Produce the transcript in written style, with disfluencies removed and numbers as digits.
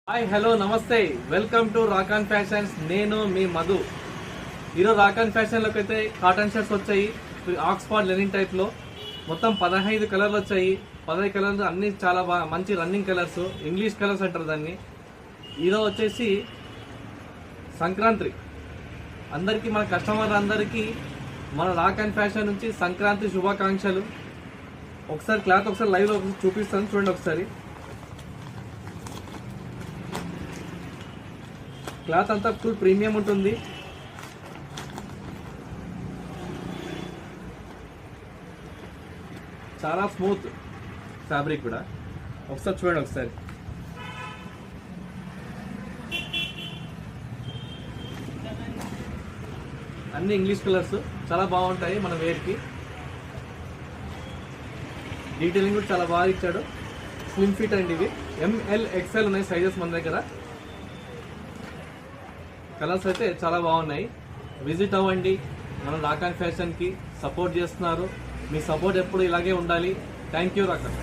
Hi hello నమస్తే welcome to రాకాన్ fashions. నేను మీ మధు. ఈరోజు రాకాన్ ఫ్యాషన్లోకి అయితే కాటన్ షర్ట్స్ వచ్చాయి. ఆక్స్ఫర్డ్ లెనిన్ టైప్లో మొత్తం 15 కలర్లు వచ్చాయి. 15 కలర్స్ అన్ని చాలా బాగా మంచి రన్నింగ్ కలర్స్, ఇంగ్లీష్ కలర్స్ అంటారు దాన్ని. ఈరోజు వచ్చేసి సంక్రాంతి అందరికీ, మన కస్టమర్ అందరికీ మన రాకాన్ ఫ్యాషన్ నుంచి సంక్రాంతి శుభాకాంక్షలు. ఒకసారి క్లాత్ ఒకసారి లైవ్లో చూపిస్తాను, చూడండి ఒకసారి. క్లాత్ అంతా ఫుల్ ప్రీమియం ఉంటుంది. చాలా స్మూత్ ఫ్యాబ్రిక్ కూడా. ఒకసారి చూడండి ఒకసారి. అన్ని ఇంగ్లీష్ కలర్స్ చాలా బాగుంటాయి మన వేర్కి. డీటెయిలింగ్ కూడా చాలా బాగా ఇచ్చాడు. స్లిమ్ ఫిట్ అండి ఇవి. ఎంఎల్ ఎక్స్ఎల్ ఉన్నాయి సైజెస్ మన దగ్గర. కలర్స్ అయితే చాలా బాగున్నాయి. విజిట్ అవ్వండి. మనం రాకాన్ ఫ్యాషన్కి సపోర్ట్ చేస్తున్నారు. మీ సపోర్ట్ ఎప్పుడు ఇలాగే ఉండాలి. Thank you రాకాన్.